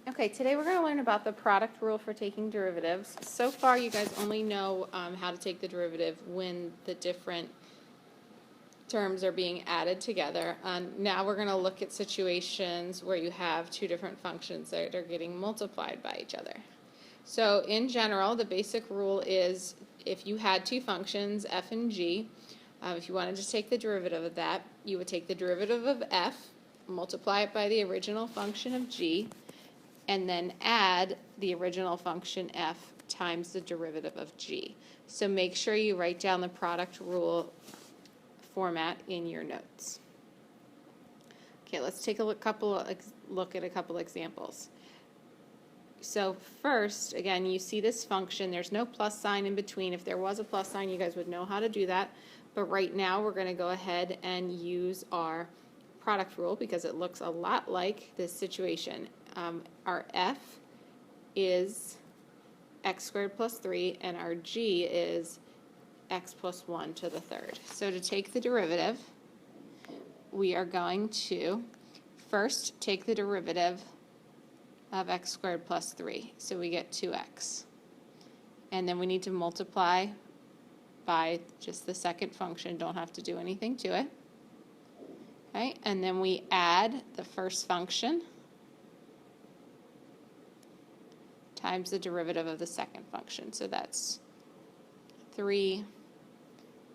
Okay, today we're going to learn about the product rule for taking derivatives. So far, you guys only know how to take the derivative when the different terms are being added together. Now we're going to look at situations where you have two different functions that are getting multiplied by each other. So in general, the basic rule is if you had two functions, f and g, if you wanted to take the derivative of that, you would take the derivative of f, multiply it by the original function of g, and then add the original function f times the derivative of g. So make sure you write down the product rule format in your notes. Okay, let's take a look at a couple examples. So first, again, you see this function. There's no plus sign in between. If there was a plus sign, you guys would know how to do that. But right now, we're going to go ahead and use our product rule because it looks a lot like this situation. Our f is x squared plus 3, and our g is x plus 1 to the third. So to take the derivative, we are going to first take the derivative of x squared plus 3. So we get 2x. And then we need to multiply by just the second function. Don't have to do anything to it. Okay, and then we add the first function times the derivative of the second function. So that's 3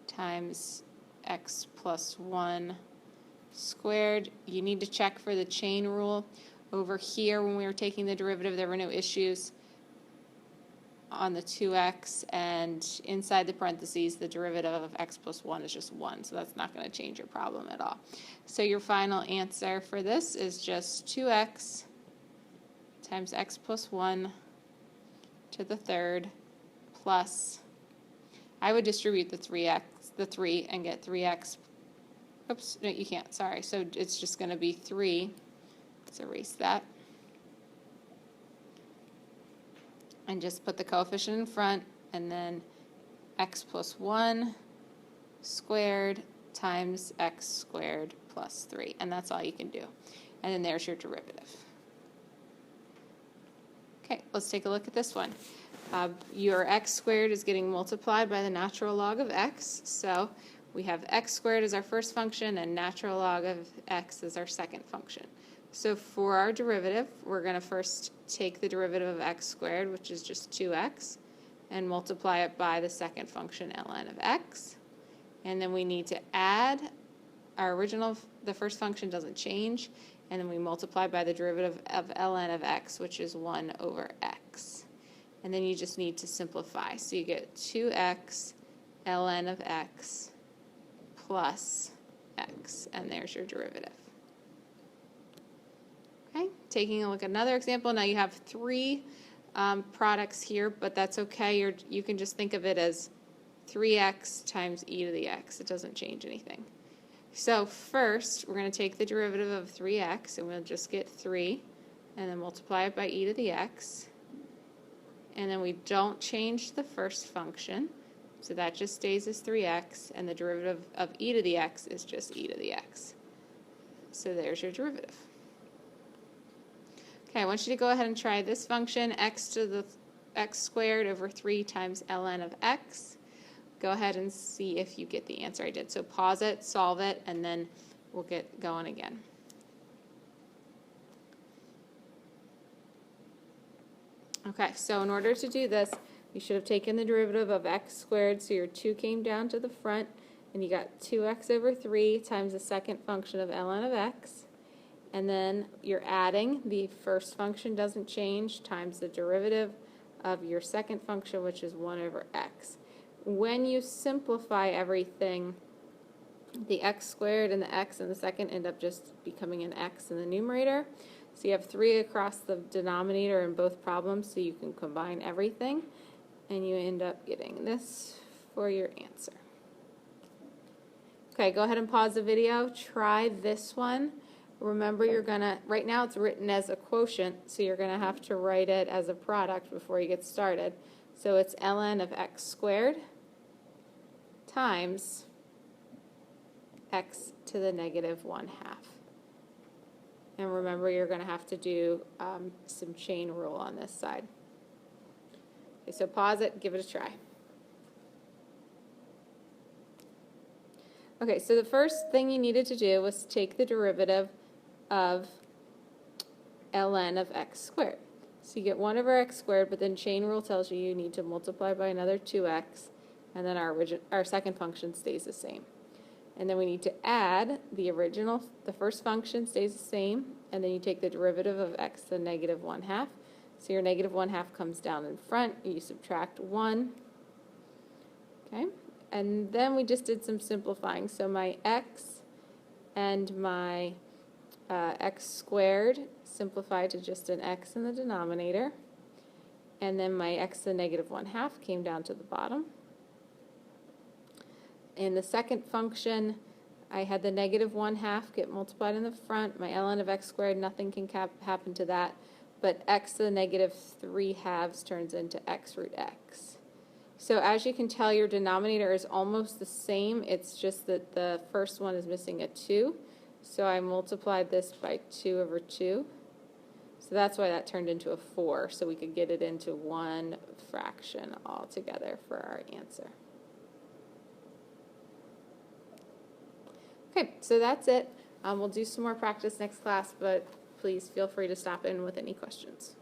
times x plus 1 squared. You need to check for the chain rule. Over here, when we were taking the derivative, there were no issues on the 2x, and inside the parentheses, the derivative of x plus 1 is just 1, so that's not going to change your problem at all. So your final answer for this is just 2x times x plus 1 to the third plus, I would distribute the 3 and get 3x, oops, no you can't, sorry, so it's just going to be 3, let's erase that, and just put the coefficient in front, and then x plus 1 squared times x squared plus 3, and that's all you can do. And then there's your derivative. Okay, let's take a look at this one. Your x squared is getting multiplied by the natural log of x, so we have x squared as our first function and natural log of x as our second function. So for our derivative, we're going to first take the derivative of x squared, which is just 2x, and multiply it by the second function ln of x. And then we need to add our original, the first function doesn't change, and then we multiply by the derivative of ln of x, which is 1 over x. And then you just need to simplify. So you get 2x ln of x plus x, and there's your derivative. Okay, taking a look at another example. Now you have 3 products here, but that's okay. You can just think of it as 3x times e to the x. It doesn't change anything. So first, we're going to take the derivative of 3x, and we'll just get 3, and then multiply it by e to the x. And then we don't change the first function, so that just stays as 3x, and the derivative of e to the x is just e to the x. So there's your derivative. Okay, I want you to go ahead and try this function, x to the x squared over 3 times ln of x. Go ahead and see if you get the answer I did. So pause it, solve it, and then we'll get going again. Okay, so in order to do this, you should have taken the derivative of x squared, so your 2 came down to the front, and you got 2x over 3 times the second function of ln of x. And then you're adding, the first function doesn't change, times the derivative of your second function, which is 1 over x. When you simplify everything, the x squared and the x in the second end up just becoming an x in the numerator. So you have 3 across the denominator in both problems, so you can combine everything, and you end up getting this for your answer. Okay, go ahead and pause the video. Try this one. Remember, you're going to, right now it's written as a quotient, so you're going to have to write it as a product before you get started. So it's ln of x squared times x to the negative 1/2. And remember, you're going to have to do some chain rule on this side. Okay, so pause it, give it a try. Okay, so the first thing you needed to do was take the derivative of ln of x squared. So you get 1 over x squared, but then chain rule tells you need to multiply by another 2x, and then our second function stays the same. And then we need to add the first function stays the same, and then you take the derivative of x to the negative 1/2. So your negative 1/2 comes down in front, you subtract 1. Okay, and then we just did some simplifying. So my x and my x squared simplified to just an x in the denominator, and then my x to the negative 1/2 came down to the bottom. In the second function, I had the negative 1/2 get multiplied in the front. My ln of x squared, nothing can happen to that, but x to the negative 3/2 turns into x root x. So as you can tell, your denominator is almost the same. It's just that the first one is missing a 2. So I multiplied this by 2 over 2. So that's why that turned into a 4, so we could get it into one fraction altogether for our answer. Okay, so that's it. We'll do some more practice next class, but please feel free to stop in with any questions.